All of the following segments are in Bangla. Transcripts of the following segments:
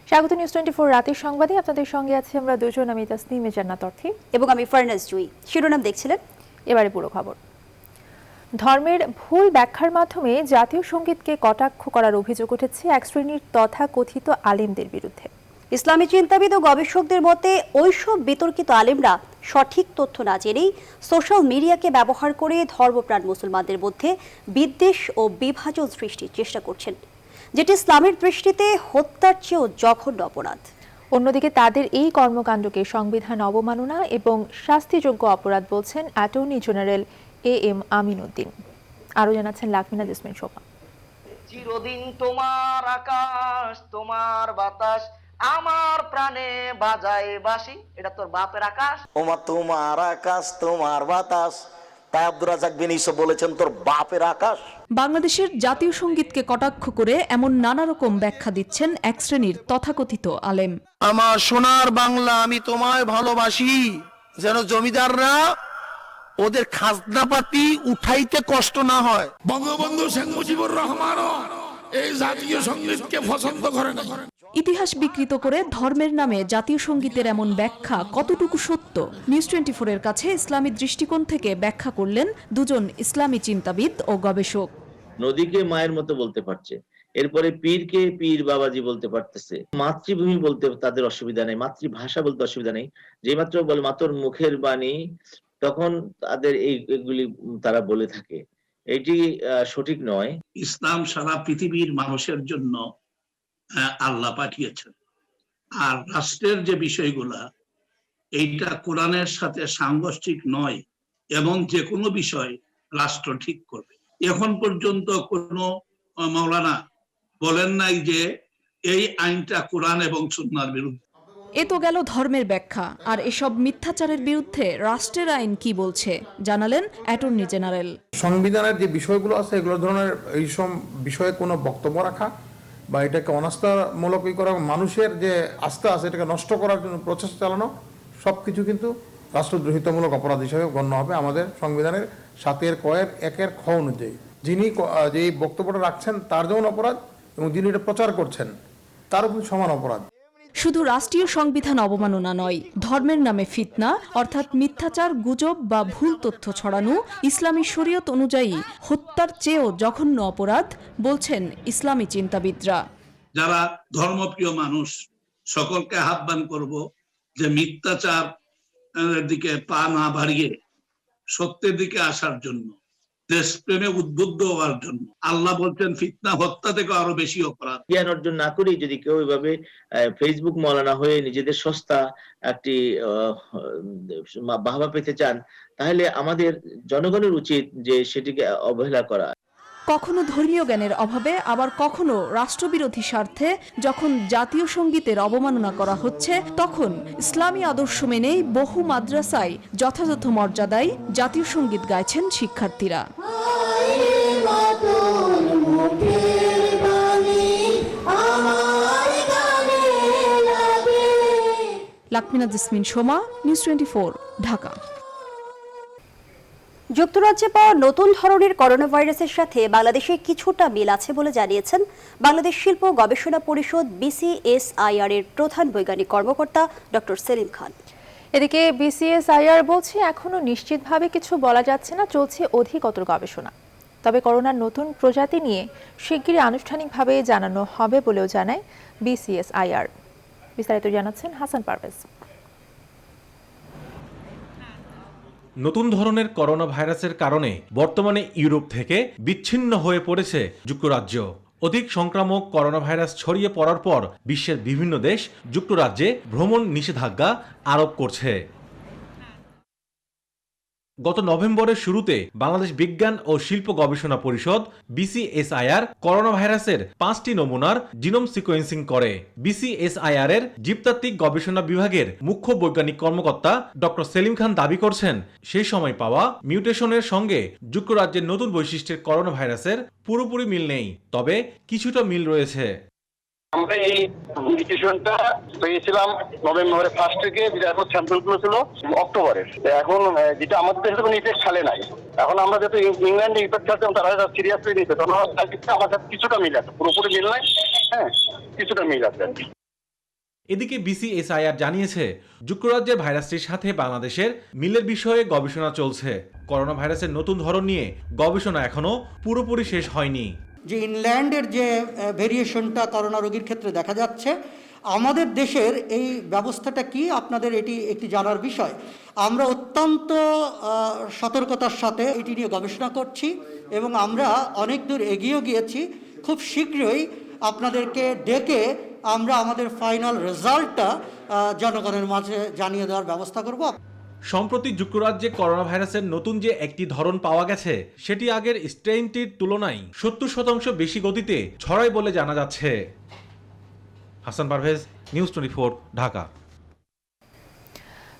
স্বাগত নিউজ 24 রাতের সংবাদে আপনাদের সঙ্গে আছি আমরা দুজন, আমি তাসনিমে জান্নাত অর্থী এবং আমি ফারনাজ জুই। শিরোনাম দেখছিলেন, এবারে পুরো খবর। ধর্মের ভুল ব্যাখ্যার মাধ্যমে জাতীয় সঙ্গীতকে কটাক্ষ করার অভিযোগ উঠেছে এক শ্রেণীর তথাকথিত আলেমদের বিরুদ্ধে। ইসলামী চিন্তাবিদ ও গবেষকদের মতে ওইসব বিতর্কিত আলেমরা সঠিক তথ্য না জেনেই সোশ্যাল মিডিয়াকে ব্যবহার করে ধর্মপ্রাণ মুসলমানদের মধ্যে বিদ্বেষ ও বিভাজন সৃষ্টির চেষ্টা করছেন, যেটি ইসলামের দৃষ্টিতে হত্যার চেয়েও জঘন্য অপরাধ। অন্যদিকে তাদের এই কর্মকাণ্ডকে সংবিধান অবমাননা এবং শাস্তিযোগ্য অপরাধ বলছেন attorney general AM Amin Uddin. আরো জানাচ্ছেন লাকমিনা জেসমিন শোভা। চিরদিন তোমার আকাশ তোমার বাতাস আমার প্রাণে বাজায় বাঁশি, এটা তোর বাপের আকাশ। ওমা তোমার আকাশ তোমার বাতাস, তাই আব্দুর রাজ্জাক বিন ইউসুফ বলেছেন তোর বাপের আকাশ। বাংলাদেশের জাতীয় সঙ্গীতকে কটাক্ষ করে এমন নানা রকম ব্যাখ্যা দিচ্ছেন এক শ্রেণীর তথাকথিত আলেম। আমার সোনার বাংলা আমি তোমায় ভালোবাসি, যেন জমিদাররা ওদের খাজনাপাতি উঠাইতে কষ্ট না হয়। বঙ্গবন্ধু শেখ মুজিবুর রহমানও এই জাতীয় সঙ্গীতকে পছন্দ করে না। ইতিহাস বিকৃত করে ধর্মের নামে জাতীয় সঙ্গীতের এমন ব্যাখ্যা কতটুকু সত্য, নিউজ 24 এর কাছে ইসলামী দৃষ্টিকোণ থেকে ব্যাখ্যা করলেন দুজন ইসলামী চিন্তাবিদ ও গবেষক। নদীকে মায়ের মতো বলতে পারছে, এরপরে পীরকে পীর বাবাজি বলতে পারতেছে, মাতৃভূমি বলতে তাদের অসুবিধা নেই, মাতৃভাষা বলতে অসুবিধা নেই, যে মাত্র বলে মাতর মুখের বাণী, তখন তাদের এইগুলি তারা বলে থাকে। এটি সঠিক নয়। ইসলাম সারা পৃথিবীর মানুষের জন্য আল্লাহ পাঠিয়েছেন, আর রাষ্ট্রের যে বিষয়গুলা এইটা কোরআনের সাথে সাংঘর্ষিক নয়, এবং যে কোনো বিষয় রাষ্ট্র ঠিক করবে। এখন পর্যন্ত কোনো মাওলানা বলেন নাই যে এই আইনটা কোরআন এবং সুন্নাহর বিরুদ্ধে। এ তো গেল ধর্মের ব্যাখ্যা, আর এসব মিথ্যাচারের বিরুদ্ধে রাষ্ট্রের আইন কি বলছে জানালেন অ্যাটর্নি জেনারেল। সংবিধানের যে বিষয়গুলো আছে এগুলো ধরনের এইসব বিষয়ে কোনো বক্তব্য রাখা বা এটাকে অনাস্থামূলক করা, মানুষের যে আস্থা আছে এটাকে নষ্ট করার জন্য প্রচেষ্টা চালানো, সবকিছু কিন্তু রাষ্ট্রদ্রোহিতামূলক অপরাধ হিসেবে গণ্য হবে আমাদের সংবিধানের 7(1) খ অনুযায়ী। যিনি যে বক্তব্যটা রাখছেন তার যেমন অপরাধ, এবং যিনি এটা প্রচার করছেন তারও কিন্তু সমান অপরাধ। শুধু রাষ্ট্রীয় সংবিধান অবমাননা নয়, ধর্মের নামে ফিতনা অর্থাৎ মিথ্যাচার, গুজব বা ভুল তথ্য ছড়ানো ইসলামী শরীয়ত অনুযায়ী হত্যার চেয়েও জঘন্য অপরাধ বলছেন ইসলামী চিন্তাবিদরা। যারা ধর্মপ্রিয় মানুষ সকলকে আহ্বান করব যে মিথ্যাচার দিকে পা না বাড়িয়ে সত্যের দিকে আসার জন্য, দেশপ্রেমে উদ্বুদ্ধ হওয়ার জন্য। আল্লাহ বলছেন ফিতনা হত্যা থেকে আরো বেশি অপরাধ। জ্ঞান অর্জন না করেই যদি কেউ এভাবে ফেসবুক মৌলানা হয়ে নিজেদের সস্তা একটি বাহবা পেতে চান, তাহলে আমাদের জনগণের উচিত যে সেটিকে অবহেলা করা। কখনো ধর্মীয় জ্ঞানের অভাবে, আবার কখনো রাষ্ট্রবিরোধী স্বার্থে যখন জাতীয় সঙ্গীতের অবমাননা করা হচ্ছে, তখন ইসলামী আদর্শ মেনেই বহু মাদ্রাসায় যথাযথ মর্যাদায় জাতীয় সঙ্গীত গাইছেন শিক্ষার্থীরা। লাকমিনা জেসমিন সোমা, নিউজ 24, ঢাকা। যুক্তরাজ্যে পাওয়া নতুন ধরনের করোনা ভাইরাসের সাথে বাংলাদেশে কিছুটা মিল আছে বলে জানিয়েছেন বাংলাদেশ শিল্প গবেষণা পরিষদ BCSIR এর প্রধান বৈজ্ঞানিক কর্মকর্তা ডক্টর সেলিম খান। এদিকে BCSIR বলছে এখনো নিশ্চিতভাবে কিছু বলা যাচ্ছে না, চলছে অধিকতর গবেষণা। তবে করোনার নতুন প্রজাতি নিয়ে শিগগিরই আনুষ্ঠানিকভাবে জানানো হবে বলেও জানায় BCSIR। বিস্তারিত জানাচ্ছেন হাসান পারভেজ। নতুন ধরনের করোনা ভাইরাসের কারণে বর্তমানে ইউরোপ থেকে বিচ্ছিন্ন হয়ে পড়েছে যুক্তরাজ্য। অধিক সংক্রামক করোনা ভাইরাস ছড়িয়ে পড়ার পর বিশ্বের বিভিন্ন দেশ যুক্তরাজ্যে ভ্রমণ নিষেধাজ্ঞা আরোপ করছে। গত নভেম্বরের শুরুতে বাংলাদেশ বিজ্ঞান ও শিল্প গবেষণা পরিষদ BCSIR করোনা ভাইরাসের 5টি নমুনার জিনোম সিকোয়েন্সিং করে। BCSIR এর জীবতাত্ত্বিক গবেষণা বিভাগের মুখ্য বৈজ্ঞানিক কর্মকর্তা ডক্টর সেলিম খান দাবি করছেন, সেই সময় পাওয়া মিউটেশনের সঙ্গে যুক্তরাজ্যের নতুন বৈশিষ্ট্যের করোনা ভাইরাসের পুরোপুরি মিল নেই, তবে কিছুটা মিল রয়েছে। আমরা এই মিউটেশনটা পেয়েছিলাম নভেম্বরের ফার্স্ট থেকে, যেটা এখন স্যাম্পল গুলো ছিল অক্টোবরের। এখন যেটা আমাদের দেশে কোনো ইফেক্ট খেলে নাই। এখন আমরা যেহেতু ইংল্যান্ডে ইফেক্ট খেলতাম, তারা সিরিয়াসলি নিতে, তখন আমার কিছুটা মিল আছে, পুরোপুরি মিল নাই, হ্যাঁ কিছুটা মিল আছে। এদিকে বিসিএসআইআর জানিয়েছে যুক্তরাজ্যের ভাইরাসটির সাথে বাংলাদেশের মিলের বিষয়ে গবেষণা চলছে। করোনা ভাইরাসের নতুন ধরন নিয়ে গবেষণা এখনো পুরোপুরি শেষ হয়নি। যে ইংল্যান্ডের যে ভেরিয়েশনটা করোনা রোগীর ক্ষেত্রে দেখা যাচ্ছে, আমাদের দেশের এই ব্যবস্থাটা কি আপনাদের এটি একটি জানার বিষয়। আমরা অত্যন্ত সতর্কতার সাথে এটি নিয়ে গবেষণা করছি এবং আমরা অনেক দূর এগিয়ে গিয়েছি। খুব শীঘ্রই আপনাদেরকে ডেকে আমরা আমাদের ফাইনাল রেজাল্টটা জনগণের মাঝে জানিয়ে দেওয়ার ব্যবস্থা করব। সম্প্রতি যুক্তরাজ্যে করোনা ভাইরাসের নতুন যে একটি ধরন পাওয়া গেছে সেটি আগের স্ট্রেইনটির তুলনায় 70% বেশি গতিতে ছড়ায় বলে জানা যাচ্ছে। হাসান পারভেজ, নিউজ 24, ঢাকা।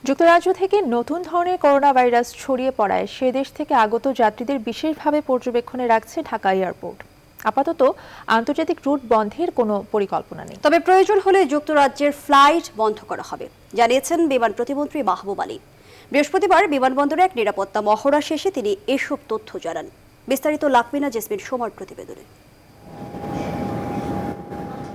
যুক্তরাজ্য থেকে নতুন ধরনের করোনা ভাইরাস ছড়িয়ে পড়ায় সে দেশ থেকে আগত যাত্রীদের বিশেষভাবে পর্যবেক্ষণে রাখছে ঢাকা এয়ারপোর্ট। আপাতত আন্তর্জাতিক রুট বন্ধের কোনো পরিকল্পনা নেই, তবে প্রয়োজন হলে যুক্তরাজ্যের ফ্লাইট বন্ধ করা হবে, জানিয়েছেন বিমান প্রতিমন্ত্রী মাহবুব আলী। বৃহস্পতিবার বিমানবন্দরে এক নিরাপত্তা মহড়া শেষে তিনি এসব তথ্য জানান। বিস্তারিত লাকমিনা জেসমিন সোমার প্রতিবেদনে।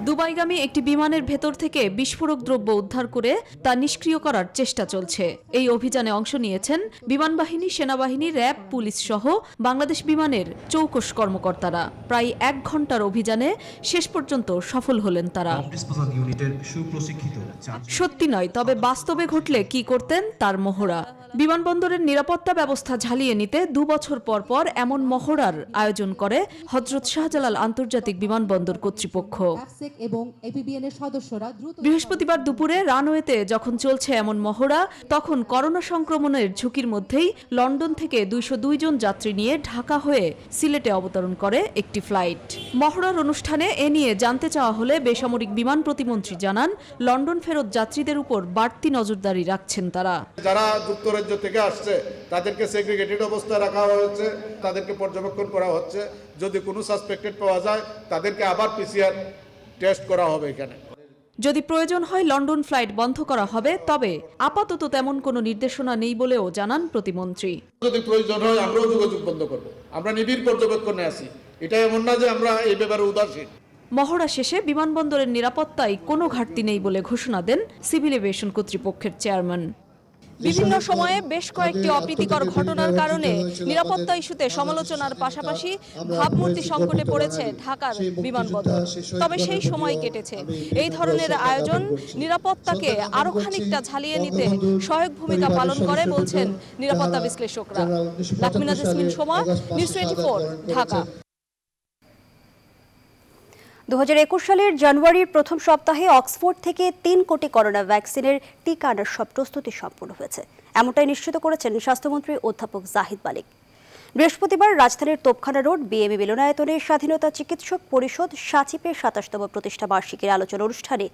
দুবাইগামী একটি বিমানের ভেতর থেকে বিস্ফোরক দ্রব্য উদ্ধার করে তা নিষ্ক্রিয় করার চেষ্টা চলছে। এই অভিযানে অংশ নিয়েছেন বিমান বাহিনী, সেনাবাহিনী, র্যাব, পুলিশ সহ বাংলাদেশ বিমানের চৌকস কর্মকর্তারা। প্রায় 1 ঘন্টার অভিযানে শেষ পর্যন্ত সফল হলেন তারা। সত্যি নয়, তবে বাস্তবে ঘটলে কি করতেন তার মহড়া। বিমানবন্দরের নিরাপত্তা ব্যবস্থা ঝালিয়ে নিতে 2 বছর পর পর এমন মহড়ার আয়োজন করে হযরত শাহজালাল আন্তর্জাতিক বিমানবন্দর কর্তৃপক্ষ। বৃহস্পতিবার দুপুরে রানওয়েতে যখন চলছে এমন মহড়া, তখন করোনা সংক্রমণের ঝুঁকির মধ্যেই লন্ডন থেকে 202 জন যাত্রী নিয়ে ঢাকা হয়ে সিলেটে অবতরণ করে একটি ফ্লাইট। মহড়ার অনুষ্ঠানে এ নিয়ে জানতে চাওয়া হলে বেসামরিক বিমান প্রতিমন্ত্রী জানান, লন্ডন ফেরত যাত্রীদের উপর বাড়তি নজরদারি রাখছেন তারা। যারা যুক্তরাজ্য থেকে আসছে তাদেরকে সেগ্রিগেটেড অবস্থায় রাখা হয়েছে, তাদেরকে পর্যবেক্ষণ করা হচ্ছে। যদি কোনো সাসপেক্টেড পাওয়া যায় তাদেরকে আবার পিসিআর টেস্ট করা হবে এখানে। যদি প্রয়োজন হয় লন্ডন ফ্লাইট বন্ধ করা হবে, তবে আপাতত তেমন কোনো নির্দেশনা নেই বলেও জানান প্রতিমন্ত্রী। যদি প্রয়োজন হয় আমরাও যোগাযোগ বন্ধ করব, আমরা নিবিড় পর্যবেক্ষণে আছি। এটা এমন না যে আমরা এই ব্যাপারে উদাসীন। মহড়া শেষে বিমানবন্দরের নিরাপত্তায় কোনো ঘাটতি নেই বলে ঘোষণা দেন সিভিল এভিয়েশন কর্তৃপক্ষের চেয়ারম্যান। বিভিন্ন সময়ে বেশ কয়েকটি অপ্রীতিকর ঘটনার কারণে নিরাপত্তা ইস্যুতে সমালোচনার পাশাপাশি ভাবমূর্তি সংকটে পড়েছে ঢাকার বিমানবন্দর। তবে সেই সময় কেটেছে। এই ধরনের আয়োজন নিরাপত্তাকে আরো খানিকটা ঝালিয়ে নিতে সহায়ক ভূমিকা পালন করে বলছেন নিরাপত্তা বিশ্লেষকরা। লাকমিনা জেসমিন সোমা, নিউজ 24, ঢাকা। 2021 সালের জানুয়ারির প্রথম সপ্তাহে অক্সফোর্ড থেকে 3 কোটি করোনা ভ্যাকসিনের টিকা আনার সব প্রস্তুতি সম্পূর্ণ হয়েছে, এমনটাই নিশ্চিত করেছেন স্বাস্থ্যমন্ত্রী অধ্যাপক জাহিদ মালিক। বৃহস্পতিবার রাজধানীর তোপখানা রোড বিএমই মিলনায়তনে স্বাধীনতা চিকিৎসক পরিষদ সাচিপের 27তম প্রতিষ্ঠা বার্ষিকীর আলোচনা অনুষ্ঠানে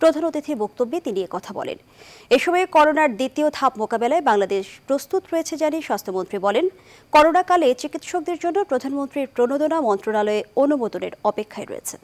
প্রধান অতিথির বক্তব্যে তিনি কথা বলেন। এ সময় করোনার দ্বিতীয় ধাপ মোকাবেলায় বাংলাদেশ প্রস্তুত রয়েছে জানিয়ে স্বাস্থ্যমন্ত্রী বলেন, করোনাকালে চিকিৎসকদের জন্য প্রধানমন্ত্রীর প্রণোদনা মন্ত্রণালয়ে অনুমোদনের অপেক্ষায় রয়েছে।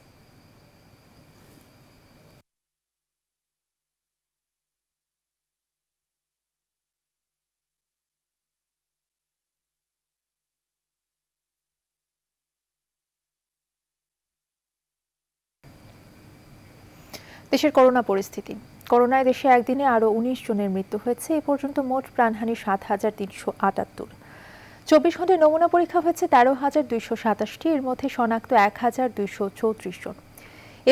দেশের করোনা পরিস্থিতি। করোনায় দেশে একদিনে আরও 19 জনের মৃত্যু হয়েছে। এ পর্যন্ত মোট প্রাণহানি 7,378। 24 ঘন্টায় নমুনা পরীক্ষা হয়েছে 13,227টি, এর মধ্যে শনাক্ত 1,234 জন।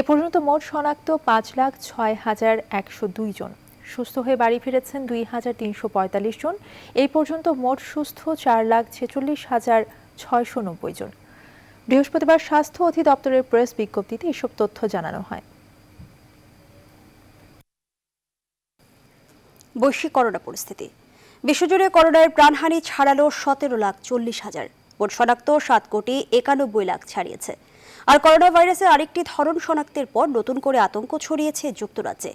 এ পর্যন্ত মোট শনাক্ত 5,06,102 জন। সুস্থ হয়ে বাড়ি ফিরেছেন 2,345 জন। এই পর্যন্ত মোট সুস্থ 4,46,690 জন। বৃহস্পতিবার স্বাস্থ্য অধিদপ্তরের প্রেস বিজ্ঞপ্তিতে এসব তথ্য জানানো হয়। বৈশ্বিক করোনা পরিস্থিতি। বিশ্বজুড়ে করোনার প্রাণহানি ছাড়ালো 17,40,000। মোট শনাক্ত 7,91,00,000 ছাড়িয়েছে। আর করোনা ভাইরাসের আরেকটি ধরন শনাক্তের পর নতুন করে আতঙ্ক ছড়িয়েছে যুক্তরাজ্যে।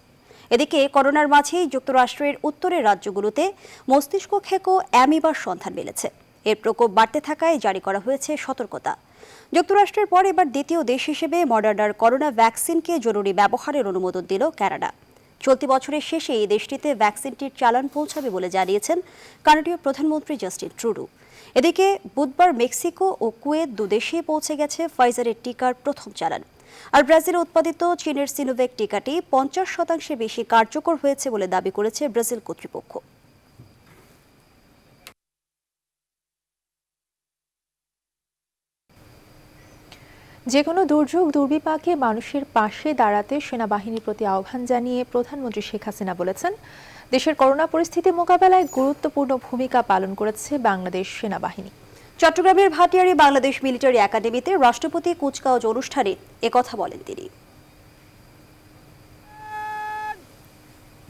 এদিকে করোনার মাঝেই যুক্তরাষ্ট্রের উত্তরের রাজ্যগুলোতে মস্তিষ্ক খেকো অ্যামিবার সন্ধান মিলেছে। এর প্রকোপ বাড়তে থাকায় জারি করা হয়েছে সতর্কতা। যুক্তরাষ্ট্রের পর এবার দ্বিতীয় দেশ হিসেবে মডার্নার করোনা ভ্যাকসিনকে জরুরি ব্যবহারের অনুমোদন দিল কানাডা। চলতি বছরের শেষে এই দেশটিতে ভ্যাকসিনটির চালান পৌঁছাবে বলে জানিয়েছেন কানাডীয় প্রধানমন্ত্রী জাস্টিন ট্রুডো। এদিকে বুধবার মেক্সিকো ও কুয়েত দুদেশেই পৌঁছে গেছে ফাইজারের টিকার প্রথম চালান। আর ব্রাজিলে উৎপাদিত চীনের সিনোভ্যাক টিকাটি 50% বেশি কার্যকর হয়েছে বলে দাবি করেছে ব্রাজিল কর্তৃপক্ষ। যে কোনো দুর্যোগ দুর্বিপাকে মানুষের পাশে দাঁড়াতে সেনাবাহিনীর প্রতি আহ্বান জানিয়ে প্রধানমন্ত্রী শেখ হাসিনা বলেছেন, দেশের করোনা পরিস্থিতি মোকাবেলায় গুরুত্বপূর্ণ ভূমিকা পালন করেছে বাংলাদেশ সেনাবাহিনী। চট্টগ্রামের ভাটিয়ারী বাংলাদেশ মিলিটারি একাডেমিতে রাষ্ট্রপতি কুচকাওয়াজ অনুষ্ঠানে একথা বলেন তিনি।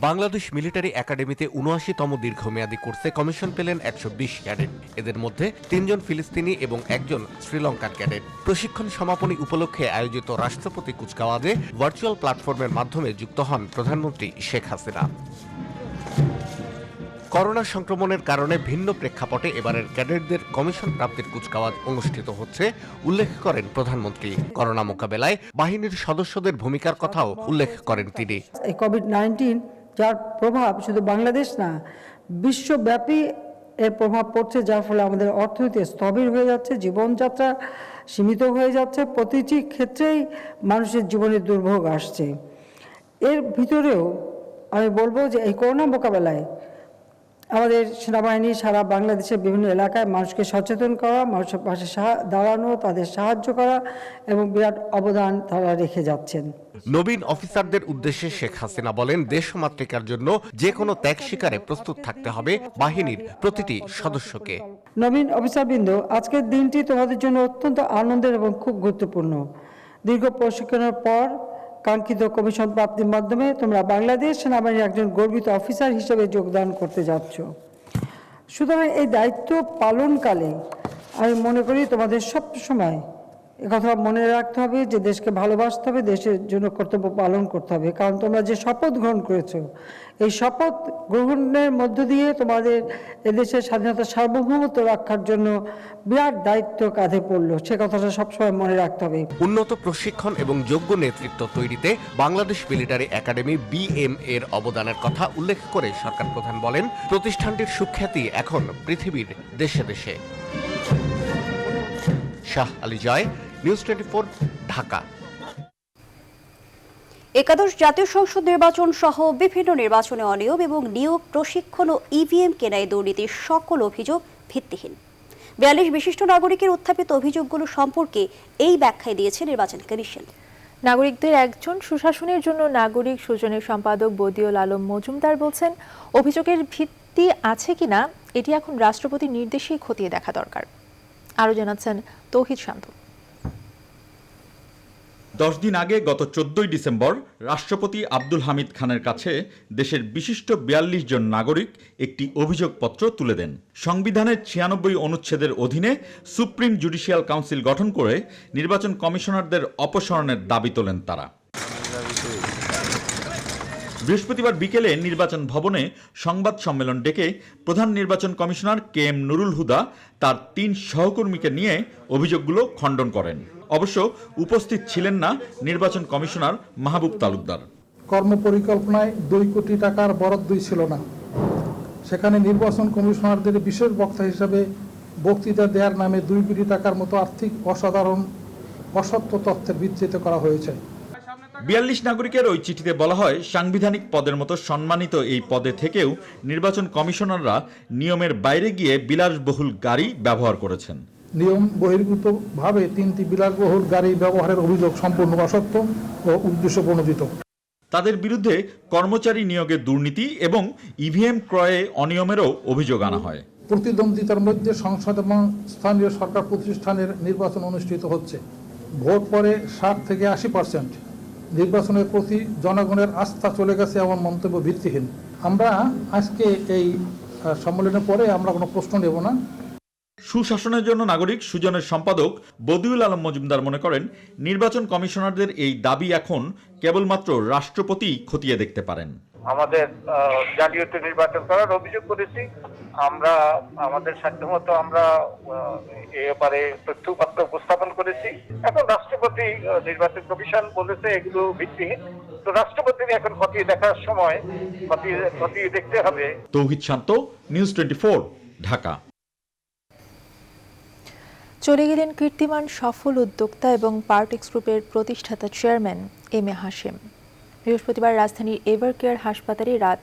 বাংলাদেশ মিলিটারি একাডেমিতে ৭৯তম দীর্ঘমেয়াদী কোর্সে কমিশন পেলেন ১২০ ক্যাডেট। এদের মধ্যে ৩ জন ফিলিস্তিনি এবং ১ জন শ্রীলঙ্কার ক্যাডেট। প্রশিক্ষণ সমাপনী উপলক্ষে আয়োজিত রাষ্ট্রপতি কুচকাওয়াজে ভার্চুয়াল প্ল্যাটফর্মের মাধ্যমে যুক্ত হন প্রধানমন্ত্রী শেখ হাসিনা। করোনা সংক্রমণের কারণে ভিন্ন প্রেক্ষাপটে এবারের ক্যাডেটদের কমিশন প্রাপ্তির কুচকাওয়াজ অনুষ্ঠিত হচ্ছে উল্লেখ করেন প্রধানমন্ত্রী। করোনা মোকাবেলায় বাহিনীর সদস্যদের ভূমিকার কথাও উল্লেখ করেন তিনি। কোভিড-19 যার প্রভাব শুধু বাংলাদেশ না, বিশ্বব্যাপী এর প্রভাব পড়ছে, যার ফলে আমাদের অর্থনীতি স্থবির হয়ে যাচ্ছে, জীবনযাত্রা সীমিত হয়ে যাচ্ছে, প্রতিটি ক্ষেত্রেই মানুষের জীবনে দুর্ভোগ আসছে। এর ভিতরেও আমি বলবো যে এই করোনা মোকাবেলায় আমাদের সেনাবাহিনী সারা বাংলাদেশের বিভিন্ন এলাকায় মানুষকে সচেতন করা, মানুষের পাশে দাঁড়ানো, তাদের সাহায্য করা এবং বিরাট অবদান তারা রেখে যাচ্ছেন। নবীন অফিসারদের উদ্দেশ্যে শেখ হাসিনা বলেন, দেশমাতৃকার জন্য যে কোনো ত্যাগ স্বীকারে প্রস্তুত থাকতে হবে বাহিনীর প্রতিটি সদস্যকে। নবীন অফিসারবৃন্দ, আজকের দিনটি তোমাদের জন্য অত্যন্ত আনন্দের এবং খুব গুরুত্বপূর্ণ। দীর্ঘ প্রশিক্ষণের পর কাঙ্ক্ষিত কমিশন প্রাপ্তির মাধ্যমে তোমরা বাংলাদেশ সেনাবাহিনীর একজন গর্বিত অফিসার হিসেবে যোগদান করতে যাচ্ছ। সুতরাং এই দায়িত্ব পালনকালে আমি মনে করি তোমাদের সব সময় একথা মনে রাখতে হবে যে দেশকে ভালোবাসতে হবে, দেশের জন্য কর্তব্য পালন করতে হবে। কারণ তোমরা যে শপথ গ্রহণ করেছো, এই শপথ গ্রহণের মধ্য দিয়ে তোমাদের এদেশের স্বাধীনতা সার্বভৌমত্ব রক্ষার জন্য বিরাট দায়িত্ব কাঁধে পড়লো, সে কথাটা সবসময় মনে রাখতে হবে। উন্নত প্রশিক্ষণ এবং যোগ্য নেতৃত্ব তৈরিতে বাংলাদেশ মিলিটারি একাডেমি BM এর অবদানের কথা উল্লেখ করে সরকার প্রধান বলেন, প্রতিষ্ঠানটির সুখ্যাতি এখন পৃথিবীর দেশে দেশে। শাহ আলী জয়, নিউজ 24, ঢাকা। একাদশ জাতীয় সংসদ নির্বাচন সহ বিভিন্ন নির্বাচনে অনিয়ম এবং নিয়োগ, প্রশিক্ষণ ও EVM কেনায় দুর্নীতির সকল অভিযোগ ভিত্তিহীন। 42 বিশিষ্ট নাগরিকের উত্থাপিত অভিযোগগুলো সম্পর্কে এই ব্যাখ্যায় দিয়েছে নির্বাচন কমিশন। নাগরিকদের একজন সুশাসনের জন্য নাগরিক সুজনের সম্পাদক বদিউল আলম মজুমদার বলছেন, অভিযোগের ভিত্তি আছে কিনা এটি এখন রাষ্ট্রপতির নির্দেশেই খতিয়ে দেখা দরকার। আরও জানাচ্ছেন তৌহিদ শান্ত। 10 দিন আগে গত 14 ডিসেম্বর রাষ্ট্রপতি আব্দুল হামিদ খানের কাছে দেশের বিশিষ্ট 42 জন নাগরিক একটি অভিযোগপত্র তুলে দেন। সংবিধানের 96 অনুচ্ছেদের অধীনে সুপ্রিম জুডিশিয়াল কাউন্সিল গঠন করে নির্বাচন কমিশনারদের অপসারণের দাবি তোলেন তারা। বৃহস্পতিবার বিকেলে নির্বাচন ভবনে সংবাদ সম্মেলন ডেকে প্রধান নির্বাচন কমিশনার KM নুরুল হুদা তার 3 সহকর্মীকে নিয়ে অভিযোগগুলো খণ্ডন করেন। অবশ্য উপস্থিত ছিলেন না নির্বাচন কমিশনার মাহবুব তালুকদার। কর্মপরিকল্পনায় 2 কোটি টাকার বরাদ্দই ছিল না। সেখানে নির্বাচন কমিশনারদের বিশেষ বক্তা হিসেবে বক্তৃতা দেওয়ার নামে 2 কোটি টাকার মতো আর্থিক অসাধারণ অসত্য তথ্যের ভিত্তিতে করা হয়েছে। 42 নাগরিকের ওই চিঠিতে বলা হয়, সাংবিধানিক পদের মতো সম্মানিত এই পদে থেকেও নির্বাচন কমিশনাররা নিয়মের বাইরে গিয়ে বিলাসবহুল গাড়ি ব্যবহার করেছেন। নিয়ম বহির্ভূতভাবে 3টি বিলাসবহুল গাড়ি ব্যবহারের অভিযোগ সম্পূর্ণ অসত্য ও উদ্দেশ্য প্রণোদিত। তাদের বিরুদ্ধে কর্মচারী নিয়োগে দুর্নীতি এবং EVM ক্রয়ে অনিয়মেরও অভিযোগ আনা হয়। প্রতিদ্বন্দ্বিতার মধ্যে সংসদ এবং স্থানীয় সরকার প্রতিষ্ঠানের নির্বাচন অনুষ্ঠিত হচ্ছে। ভোট পড়ে 60 থেকে 80%। নির্বাচনের প্রতি জনগণের আস্থা চলে গেছে এমন মন্তব্য ভিত্তিহীন। আমরা আজকে এই সম্মেলনের পরে আমরা কোনো প্রশ্ন নেব না। সুশাসনের জন্য নাগরিক সুজনের সম্পাদক বদিউল আলম মজুমদার মনে করেন, নির্বাচন কমিশনারদের এই দাবি এখন কেবলমাত্র রাষ্ট্রপতি খতিয়ে দেখতে পারেন। আমাদের জাতীয়তে নির্বাচন করার অভিযোগ করেছি, আমরা আমাদের সাধ্যমতো আমরা এ ব্যাপারে তথ্যপত্র উপস্থাপন করেছি। এখন রাষ্ট্রপতি নির্বাচন কমিশন বলেছে এগুলো ভিত্তিহীন, তো রাষ্ট্রপতির এখন খতিয়ে দেখার সময় খতিয়ে দেখতে হবে। তৌহিদ শান্ত, নিউজ 24, ঢাকা। চলে গেলেন কীর্তিমান সফল উদ্যোক্তা এবং পার্টেক্স গ্রুপের প্রতিষ্ঠাতা চেয়ারম্যান এম এ হাশেম। বৃহস্পতিবার রাজধানীর এভারকেয়ার হাসপাতালে রাত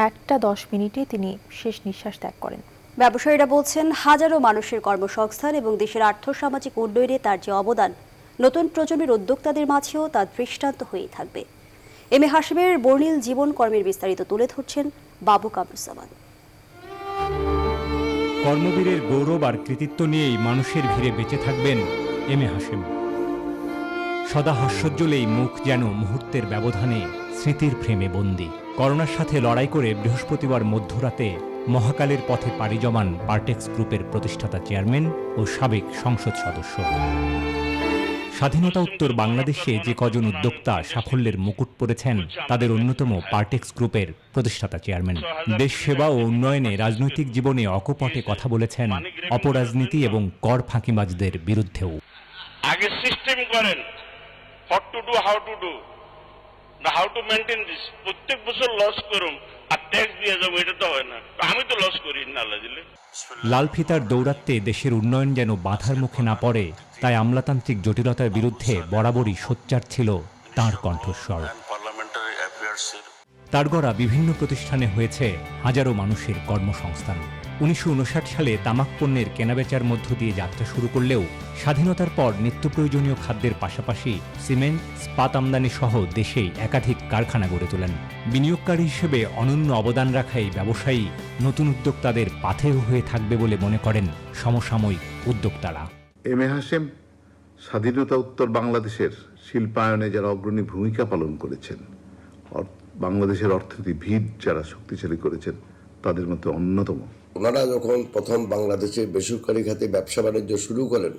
1:10 তিনি শেষ নিঃশ্বাস ত্যাগ করেন। ব্যবসায়ীরা বলছেন, হাজারো মানুষের কর্মসংস্থান এবং দেশের আর্থসামাজিক উন্নয়নে তার যে অবদান, নতুন প্রজন্মের উদ্যোক্তাদের মাঝেও তার দৃষ্টান্ত হয়েই থাকবে। এম এ হাশেমের বর্ণিল জীবন কর্মের বিস্তারিত তুলে ধরছেন বাবু কামরুজ্জামান। কর্মবীরের গৌরব আর কৃতিত্ব নিয়েই মানুষের ভিড়ে বেঁচে থাকবেন এম এ হাশেম। সদা হাস্যোজ্জ্বল এই মুখ যেন মুহূর্তের ব্যবধানে স্মৃতির ফ্রেমে বন্দী। করোনার সাথে লড়াই করে বৃহস্পতিবার মধ্যরাতে মহাকালের পথে পাড়ি জমান পার্টেক্স গ্রুপের প্রতিষ্ঠাতা চেয়ারম্যান ও সাবেক সংসদ সদস্য। স্বাধীনতা উত্তর বাংলাদেশে যে কজন উদ্যোক্তা সাফল্যের মুকুট পরেছেন তাদের অন্যতম পার্টেক্স গ্রুপের প্রতিষ্ঠাতা চেয়ারম্যান। দেশ সেবা ও উন্নয়নে রাজনৈতিক জীবনে অকপটে কথা বলেছেন, অপরাজনীতি এবং কর ফাঁকিবাজদের বিরুদ্ধেও। আগে সিস্টেম করেন, what to do, how to do, how to maintain this. প্রত্যেক বছর লস করুন আর ট্যাক্স দিয়ে যাবো, এটা তো হয় না। আমি তো লস করি না আল্লাহ দিলে। লাল ফিতার দৌরাত্মে দেশের উন্নয়ন যেন বাধার মুখে না পড়ে, তাই আমলাতান্ত্রিক জটিলতার বিরুদ্ধে বরাবরই সোচ্চার ছিল তাঁর কণ্ঠস্বর। তার গড়া বিভিন্ন প্রতিষ্ঠানে হয়েছে হাজারো মানুষের কর্মসংস্থান। 1959 সালে তামাক পণ্যের কেনাবেচার মধ্য দিয়ে যাত্রা শুরু করলেও স্বাধীনতার পর নিত্য প্রয়োজনীয় খাদ্যের পাশাপাশি সিমেন্ট, ইস্পাত আমদানি সহ দেশেই একাধিক কারখানা গড়ে তোলেন। বিনিয়োগকারী হিসেবে অনন্য অবদান রাখা এই ব্যবসায়ী নতুন উদ্যোক্তাদের পাথেয় হয়ে থাকবে বলে মনে করেন সমসাময়িক উদ্যোক্তারা। এম এ হাশেম স্বাধীনতা উত্তর বাংলাদেশের শিল্পায়নে যারা অগ্রণী ভূমিকা পালন করেছেন, বাংলাদেশের অর্থনীতি ভিত যারা শক্তিশালী করেছেন, তাদের মধ্যে অন্যতম। ওনারা যখন প্রথম বাংলাদেশে বেসরকারি খাতে ব্যবসা বাণিজ্য শুরু করেন,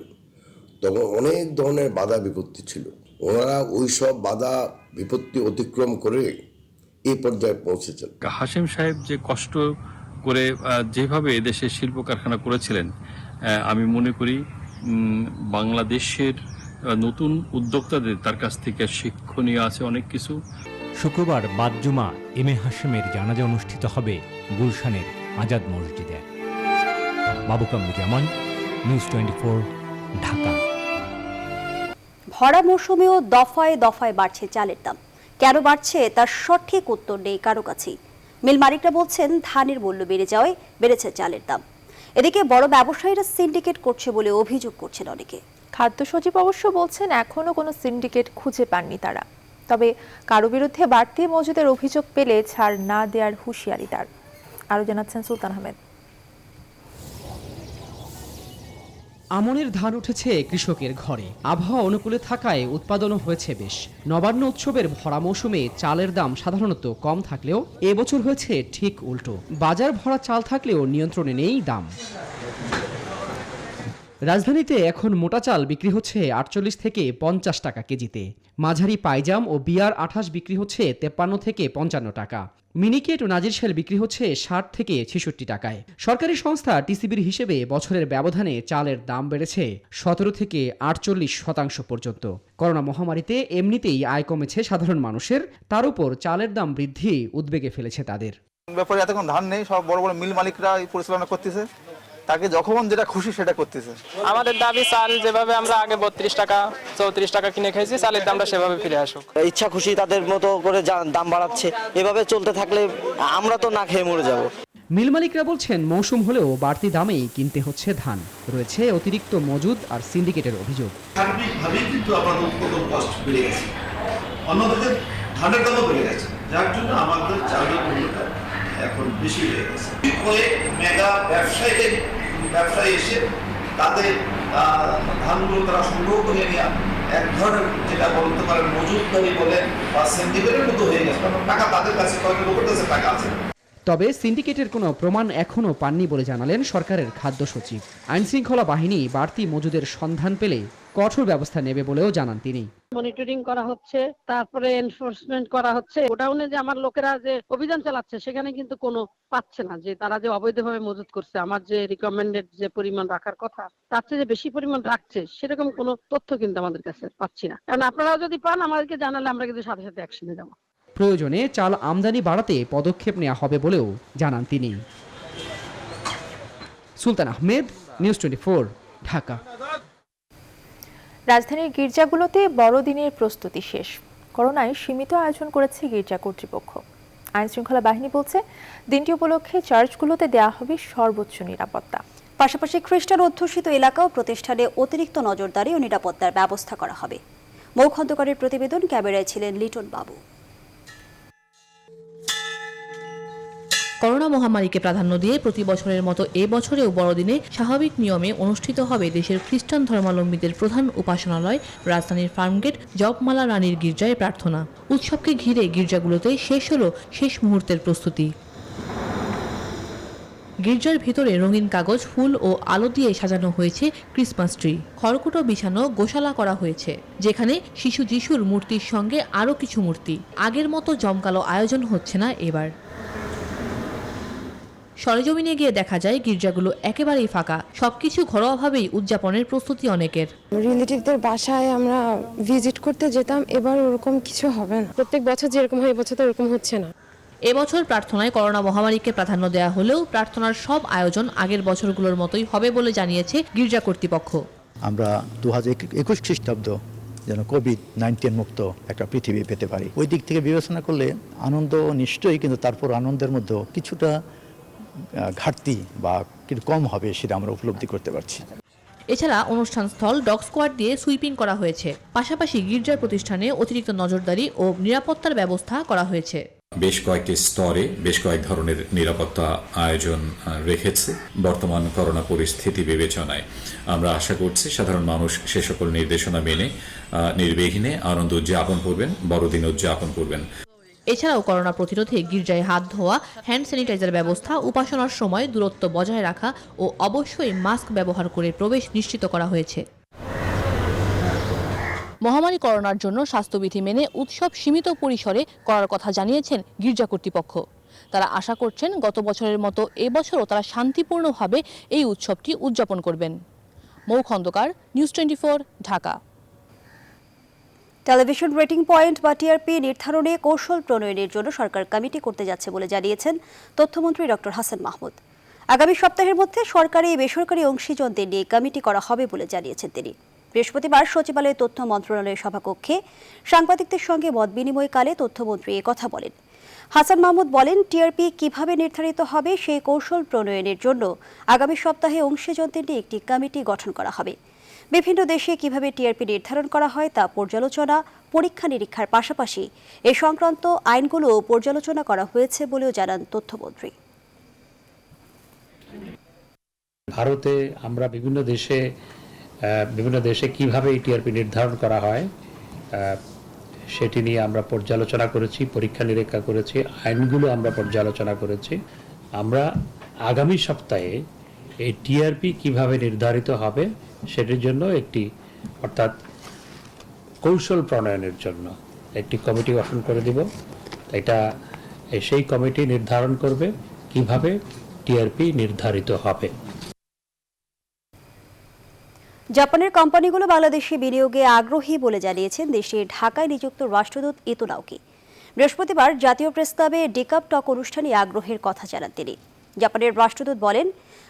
তখন অনেক ধরনের বাধা বিপত্তি ছিল। ওনারা ওই সব বাধা বিপত্তি অতিক্রম করে এই পর্যায়ে পৌঁছেছেন। হাশেম সাহেব যে কষ্ট করে যেভাবে দেশের শিল্প কারখানা করেছিলেন, আমি মনে করি বাংলাদেশের নতুন উদ্যোক্তাদের তার কাছ থেকে শিক্ষণীয় আছে অনেক কিছু। শুক্রবার বাদ জুমা এম এ হাশেমের জানাজা অনুষ্ঠিত হবে গুলশানের আজাদ মসজিদে। বাবু কামরুজ্জামান, নিউজ 24, ঢাকা। ভরা মৌসুমেও দফায় দফায় বাড়ছে চালের দাম। কেন বাড়ছে তার সঠিক উত্তর নেই কারো কাছেই। মিল মালিকরা বলছেন, ধানের মূল্য বেড়ে যাওয়ায় বেড়েছে চালের দাম। এদিকে বড় ব্যবসায়ীরা সিন্ডিকেট করছে বলে অভিযোগ করছেন অনেকে। খাদ্য সচিব অবশ্য বলছেন, এখনো কোনো সিন্ডিকেট খুঁজে পাননি তারা। তবে কারো বিরুদ্ধে বাড়তি মজুদের অভিযোগ পেলে ছাড় না দেওয়ার হুঁশিয়ারি তার। আরো জানাচ্ছেন সুলতান আহমেদ। আমনের ধান উঠেছে কৃষকের ঘরে। আবহাওয়া অনুকূলে থাকায় উৎপাদনও হয়েছে বেশ। নবান্ন উৎসবের ভরা মৌসুমে চালের দাম সাধারণত কম থাকলেও এবছর হয়েছে ঠিক উল্টো। বাজার ভরা চাল থাকলেও নিয়ন্ত্রণে নেই দাম। রাজধানীতে এখন মোটা চাল বিক্রি হচ্ছে 48 থেকে 50 টাকা কেজিতে। মাঝারি পাইজাম ও বিয়ার 28 বিক্রি হচ্ছে 53 থেকে 55 টাকা। মিনিকেট ও নাজির শেল বিক্রি হচ্ছে 60 থেকে 66 টাকায়। সরকারি সংস্থা টিসিবির হিসেবে বছরের ব্যবধানে চালের দাম বেড়েছে 17 থেকে 48% পর্যন্ত। করোনা মহামারীতে এমনিতেই আয় কমেছে সাধারণ মানুষের, তার উপর চালের দাম বৃদ্ধি উদ্বেগে ফেলেছে তাদের। ব্যাপারে এতক্ষণ ধান নেই, সব বড় বড় মিল মালিকরা পরিচালনা করতেছে, তাকে যখন যেটা খুশি সেটা করতেছে। আমাদের দাবি চাল যেভাবে আমরা আগে 32 টাকা 34 টাকা কিনে খেয়েছি, চালের দামটা সেভাবে ফিরে আসুক। ইচ্ছা খুশি তাদের মতো করে দাম বাড়াচ্ছে, এভাবে চলতে থাকলে আমরা তো না খেয়ে মরে যাব। মিল মালিকরা বলছেন, মৌসুম হলেও বাড়তি দামেই কিনতে হচ্ছে ধান। রয়েছে অতিরিক্ত মজুদ আর সিন্ডিকেটের অভিযোগ। সার্বিকভাবেই কিন্তু আমাদের উৎপাদন কষ্ট বেড়ে গেছে, অন্যদিকে ধানের দামও বেড়ে গেছে, যার জন্য আমাদের চালের মূল্যটা এখন বেশি হয়ে গেছে। পরে মেগা ব্যবসায়ী এসে তাদের ধানগুলো তারা সংগ্রহ করে নিয়ে এক ধরনের যেটা বলতে পারেন মজুতদারি বলে বা সিন্ডিকেটের মতো হয়ে গেছে, কারণ টাকা তাদের কাছে, কয়েকটা লোকের কাছে টাকা আছে। তবে সিন্ডিকেটের কোনো প্রমাণ এখনও পাননি বলে জানালেন সরকারের খাদ্য সচিব। আইনশৃঙ্খলা বাহিনী বাড়তি মজুদের সন্ধান পেলে কঠোর ব্যবস্থা নেবে বলেও জানান তিনি। মনিটরিং করা হচ্ছে, তারপরে এনফোর্সমেন্ট করা হচ্ছে। গোডাউনে যে আমার লোকেরা যে অভিযান চালাচ্ছে, সেখানে কিন্তু কোনো পাচ্ছে না যে তারা যে অবৈধভাবে মজুত করছে। আমার যে রিকমেন্ডেড যে পরিমাণ রাখার কথা, তার চেয়ে যে বেশি পরিমাণ রাখছে, সেরকম কোনো তথ্য কিন্তু আমাদের কাছে পাচ্ছি না। কারণ আপনারাও যদি পান আমাদেরকে জানালে আমরা কিন্তু সাথে সাথে অ্যাকশনে যাব। প্রয়োজনে চাল আমদানি বাড়াতে পদক্ষেপ নেওয়া হবে বলেও জানান তিনি। সুলতান আহমেদ, নিউজ 24, ঢাকা। রাজধানীর গির্জাগুলোতে বড়দিনের প্রস্তুতি শেষ। করোনায় সীমিত আয়োজন করেছে গির্জা কর্তৃপক্ষ। আইনশৃঙ্খলা বাহিনী বলছে দিনটি উপলক্ষে চার্চগুলোতে দেওয়া হবে সর্বোচ্চ নিরাপত্তা। পাশাপাশি খ্রিস্টান অধ্যুষিত এলাকা ও প্রতিষ্ঠানে অতিরিক্ত নজরদারি ও নিরাপত্তার ব্যবস্থা করা হবে। মৌ খন্দকারের প্রতিবেদন, ক্যামেরায় ছিলেন লিটন বাবু। করোনা মহামারীকে প্রাধান্য দিয়ে প্রতি বছরের মতো এবছরেও বড়দিনে স্বাভাবিক নিয়মে অনুষ্ঠিত হবে দেশের খ্রিস্টান ধর্মাবলম্বীদের প্রধান উপাসনালয় রাজধানীর ফার্মগেট জপমালা রানীর গির্জায় প্রার্থনা। উৎসবকে ঘিরে গির্জাগুলোতে শেষ হলো শেষ মুহূর্তের প্রস্তুতি। গির্জার ভিতরে রঙিন কাগজ, ফুল ও আলো দিয়ে সাজানো হয়েছে ক্রিসমাস ট্রি। খড়কুটো বিছানো গোশালা করা হয়েছে, যেখানে শিশু যিশুর মূর্তির সঙ্গে আরও কিছু মূর্তি। আগের মতো জমকালো আয়োজন হচ্ছে না এবার। সরেজমিনে গিয়ে দেখা যায় গির্জাগুলো একেবারেই ফাঁকা। সবকিছু ঘরোয়াভাবেই উদযাপনের প্রস্তুতি অনেকের। রিলেটিভদের বাসায় আমরা ভিজিট করতে যেতাম, এবার ওরকম কিছু হবে না। প্রত্যেক বছর যেরকম হয় এবছর তো ওরকম হচ্ছে না। এবছর প্রার্থনায় করোনা মহামারীকে প্রাধান্য দেওয়া হলেও প্রার্থনার সব আয়োজন আগের বছরগুলোর মতোই হবে বলে জানিয়েছে গির্জা কর্তৃপক্ষ। আমরা 2021 খ্রিস্টাব্দ যেন কোভিড-19 মুক্ত একটা পৃথিবী পেতে পারি, ওই দিক থেকে বিবেচনা করলে আনন্দ নিশ্চয়ই, কিন্তু তারপর আনন্দের মধ্যে কিছুটা ঘাটতি বা কম হবে সেটা আমরা উপলব্ধি করতে পারছি। এছাড়া অনুষ্ঠান স্থল ডগ স্কোয়াড দিয়ে সুইপিং করা হয়েছে। পাশাপাশি গির্জার প্রতিষ্ঠানে অতিরিক্ত নজরদারি ও নিরাপত্তার ব্যবস্থা করা হয়েছে। বেশ কয়েকটি স্তরে বেশ কয়েক ধরনের নিরাপত্তা আয়োজন রেখেছে। বর্তমান করোনা পরিস্থিতি বিবেচনায় আমরা আশা করছি সাধারণ মানুষ সে সকল নির্দেশনা মেনে নির্বিঘ্নে আনন্দ উদযাপন করবেন, বড়দিন উদযাপন করবেন। এছাড়াও করোনা প্রতিরোধে গির্জায় হাত ধোয়া, হ্যান্ড স্যানিটাইজার ব্যবস্থা, উপাসনার সময় দূরত্ব বজায় রাখা ও অবশ্যই মাস্ক ব্যবহার করে প্রবেশ নিশ্চিত করা হয়েছে। মহামারী করোনার জন্য স্বাস্থ্যবিধি মেনে উৎসব সীমিত পরিসরে করার কথা জানিয়েছেন গির্জা কর্তৃপক্ষ। তারা আশা করছেন গত বছরের মতো এবছরও তারা শান্তিপূর্ণভাবে এই উৎসবটি উদযাপন করবেন। Mou Khandakar, news 24, Dhaka. Television rating point বা টিআরপি নির্ধারণে কৌশল প্রণয়নের জন্য সরকার কমিটি করতে যাচ্ছে বলে জানিয়েছেন তথ্যমন্ত্রী ডক্টর হাসান মাহমুদ। আগামী সপ্তাহের মধ্যে সরকারি বেসরকারি অংশীজনদের নিয়ে কমিটি করা হবে বলে জানিয়েছেন তিনি। বৃহস্পতিবার সচিবালয়ের তথ্য মন্ত্রণালয়ের সভাকক্ষে সাংবাদিকদের সঙ্গে মত বিনিময়কালে তথ্যমন্ত্রী কথা বলেন। হাসান মাহমুদ বলেন, টিআরপি কিভাবে নির্ধারিত হবে সেই কৌশল প্রণয়নের জন্য আগামী সপ্তাহে অংশীজনদের নিয়ে একটি কমিটি গঠন করা হবে। বিভিন্ন দেশে কিভাবে টিআরপি নির্ধারণ করা হয় তা পর্যালোচনা, পরীক্ষা নিরীক্ষার পাশাপাশি এ সংক্রান্ত আইনগুলো পর্যালোচনা করা হয়েছে বলেও জানান তথ্যমন্ত্রী। ভারতে আমরা বিভিন্ন দেশে কিভাবে এই টিআরপি নির্ধারণ করা হয় সেটি নিয়ে আমরা পর্যালোচনা করেছি, পরীক্ষা নিরীক্ষা করেছি, আইনগুলো আমরা পর্যালোচনা করেছি। আমরা আগামী সপ্তাহে এই টিআরপি কিভাবে নির্ধারিত হবে সেটির জন্য অর্থাৎ কৌশল প্রণয়নের জন্য একটি কমিটি গঠন করে দিব। সেই কমিটি নির্ধারণ করবে কিভাবে টিআরপি নির্ধারিত হবে। জাপানের কোম্পানিগুলো বাংলাদেশে বিনিয়োগে আগ্রহী বলে জানিয়েছেন দেশের ঢাকায় নিযুক্ত রাষ্ট্রদূত ইতু নাওকি। বৃহস্পতিবার জাতীয় প্রেস ক্লাবে ডিকাপ টক অনুষ্ঠানে আগ্রহের কথা জানান তিনি। জাপানের রাষ্ট্রদূত বলেন,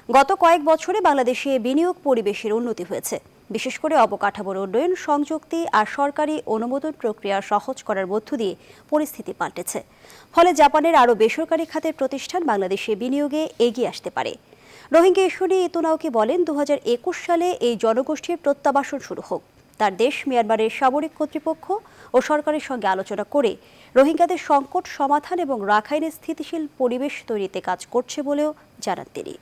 গত কয়েক বছরে বাংলাদেশে বিনিয়োগ পরিবেশের উন্নতি হয়েছে। বিশেষ করে অবকাঠামোর উন্নয়ন, সংযুক্তি আর সরকারি অনুমোদন প্রক্রিয়া সহজ করার মধ্য দিয়ে পরিস্থিতি পাল্টেছে। ফলে জাপানের আরও বেসরকারি খাতের প্রতিষ্ঠান বাংলাদেশে বিনিয়োগে এগিয়ে আসতে পারে। রোহিঙ্গা ইস্যু নিয়ে ইতু নাওকি বলেন, 2021 সালে এই জনগোষ্ঠীর প্রত্যাবাসন শুরু হোক। তার দেশ মিয়ানমারের সামরিক কর্তৃপক্ষ ও সরকারের সঙ্গে আলোচনা করে রোহিঙ্গাদের সংকট সমাধান এবং রাখাইনে স্থিতিশীল পরিবেশ তৈরিতে কাজ করছে বলেও জানান তিনি।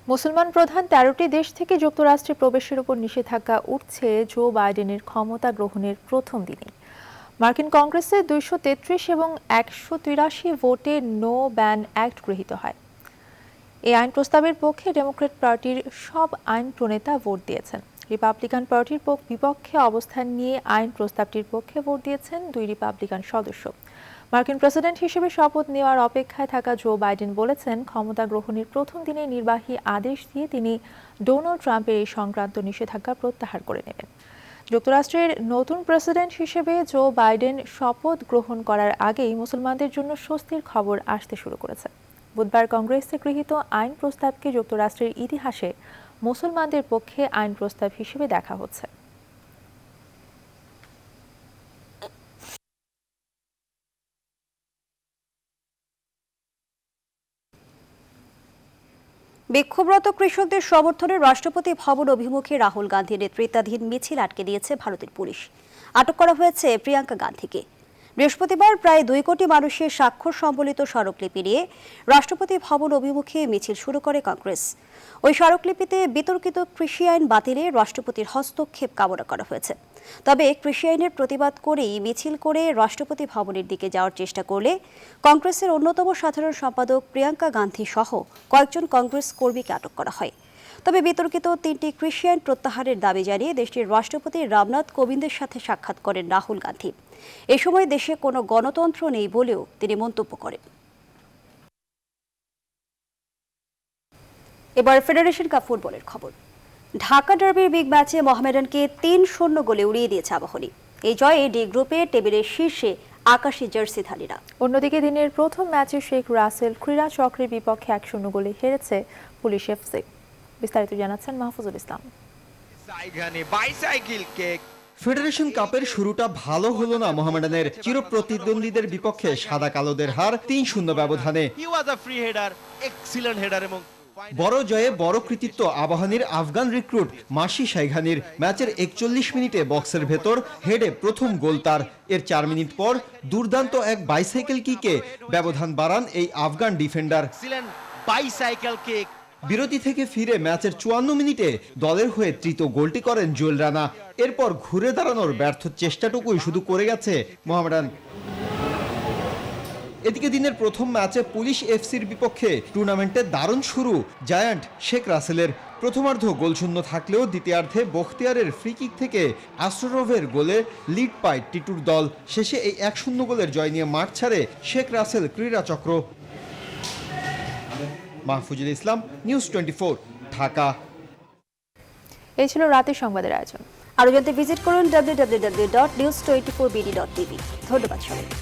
মুসলমান প্রধান 13টি দেশ থেকে যুক্তরাষ্ট্রে প্রবেশের উপর নিষেধাজ্ঞা উঠছে জো বাইডেনের ক্ষমতা গ্রহণের প্রথম দিনে। মার্কিন কংগ্রেসে 233 এবং 183 ভোটে নো ব্যান অ্যাক্ট গৃহীত হয়। এই আইন প্রস্তাবের পক্ষে ডেমোক্র্যাট পার্টির সব আইন প্রণেতা ভোট দিয়েছেন। রিপাবলিকান পার্টির বিপক্ষে অবস্থান নিয়ে আইন প্রস্তাবটির পক্ষে ভোট দিয়েছেন 2 রিপাবলিকান সদস্য। মার্কিন প্রেসিডেন্ট হিসেবে শপথ নেওয়ার অপেক্ষায় থাকা জো বাইডেন বলেছেন, ক্ষমতা গ্রহণের প্রথম দিনে নির্বাহী আদেশ দিয়ে তিনি ডোনাল্ড ট্রাম্পের এই সংক্রান্ত নিষেধাজ্ঞা প্রত্যাহার করে নেবেন। যুক্তরাষ্ট্রের নতুন প্রেসিডেন্ট হিসেবে জো বাইডেন শপথ গ্রহণ করার আগেই মুসলমানদের জন্য স্বস্তির খবর আসতে শুরু করেছে। বুধবার কংগ্রেসে গৃহীত আইন প্রস্তাবকে যুক্তরাষ্ট্রের ইতিহাসে মুসলমানদের পক্ষে আইন প্রস্তাব হিসেবে দেখা হচ্ছে। বিক্ষোভরত কৃষকদের সমর্থনে রাষ্ট্রপতি ভবন অভিমুখে রাহুল গান্ধীর নেতৃত্বাধীন মিছিল আটকে দিয়েছে ভারতের পুলিশ। আটক করা হয়েছে প্রিয়াঙ্কা গান্ধীকে। বৃহস্পতিবার প্রায় 2 কোটি মানুষের স্বাক্ষর সম্বলিত স্মারকলিপি নিয়ে রাষ্ট্রপতি ভবন অভিমুখে মিছিল শুরু করে কংগ্রেস। ওই স্মারকলিপিতে বিতর্কিত কৃষি আইন বাতিলে রাষ্ট্রপতির হস্তক্ষেপ কামনা করা হয়েছে। তবে কৃষি আইনের প্রতিবাদ করেই মিছিল করে রাষ্ট্রপতি ভবনের দিকে যাওয়ার চেষ্টা করলে কংগ্রেসের অন্যতম সাধারণ সম্পাদক প্রিয়াঙ্কা গান্ধী সহ কয়েকজন কংগ্রেস কর্মীকে আটক করা হয়। তবে বিতর্কিত 3টি কৃষি আইন প্রত্যাহারের দাবি জানিয়ে দেশটির রাষ্ট্রপতি রামনাথ কোবিন্দের সাথে সাক্ষাৎ করেন রাহুল গান্ধী। এ সময় দেশে কোনো গণতন্ত্র নেই বলেও তিনি মন্তব্য করেন। এবার ফেডারেশন কাপ ফুটবলের খবর। ঢাকা ডার্বির বিগ ম্যাচে মোহামেডানকে 3-0 গোলে উড়িয়ে দিয়েছে আবাহনী। এই জয়ে ডি গ্রুপে টেবিলের শীর্ষে আকাশী জার্সিধারীরা। অন্যদিকে দিনের প্রথম ম্যাচে শেখ রাসেল ক্রীড়া চক্রের বিপক্ষে 1-0 গোলে হেরেছে পুলিশ এফসি। বিস্তারিত জানাচ্ছেন মাহফুজুল ইসলাম। ফেডারেশন কাপের শুরুটা ভালো হলো না মোহামেডানের। চিরপ্রতিদ্বন্দ্বীদের বিপক্ষে সাদা কালোদের হার 3-0 ব্যবধানে। বড় জয়ে বড় কৃতিত্ব আবাহনীর আফগান রিক্রুট মাসি শাইঘানির। ম্যাচের 41 মিনিটে বক্সের ভেতর হেডে প্রথম গোল তার। এর 4 মিনিট পর দুর্দান্ত এক বাইসাইকেল কিকে ব্যবধান বাড়ান এই আফগান ডিফেন্ডার। বিরতি থেকে ফিরে ম্যাচের 54 মিনিটে দলের হয়ে তৃতীয় গোলটি করেন জুয়েল রানা। এরপর ঘুরে দাঁড়ানোর ব্যর্থ চেষ্টাটুকুই শুধু করে গেছে মোহামেডান। এদিকে দিনের প্রথম ম্যাচে পুলিশ এফসির বিপক্ষে টুর্নামেন্টে দারুণ শুরু জায়ান্ট শেখ রাসেলের। প্রথমার্ধ গোলশূন্য থাকলেও দ্বিতীয়ার্ধে বখতিয়ারের ফ্রি কিক থেকে আশ্ররোভের গোলে লিড পায় টিটুর দল। শেষে এই 1-0 গোলের জয় নিয়ে মাঠ ছাড়ে শেখ রাসেল ক্রীড়া চক্র। মাহফুজুল ইসলাম, নিউজ 24, ঢাকা। এই ছিল রাতের সংবাদের আয়োজন। আরো জানতে ভিজিট করুন www.news24bd.tv। ধন্যবাদ সবাইকে।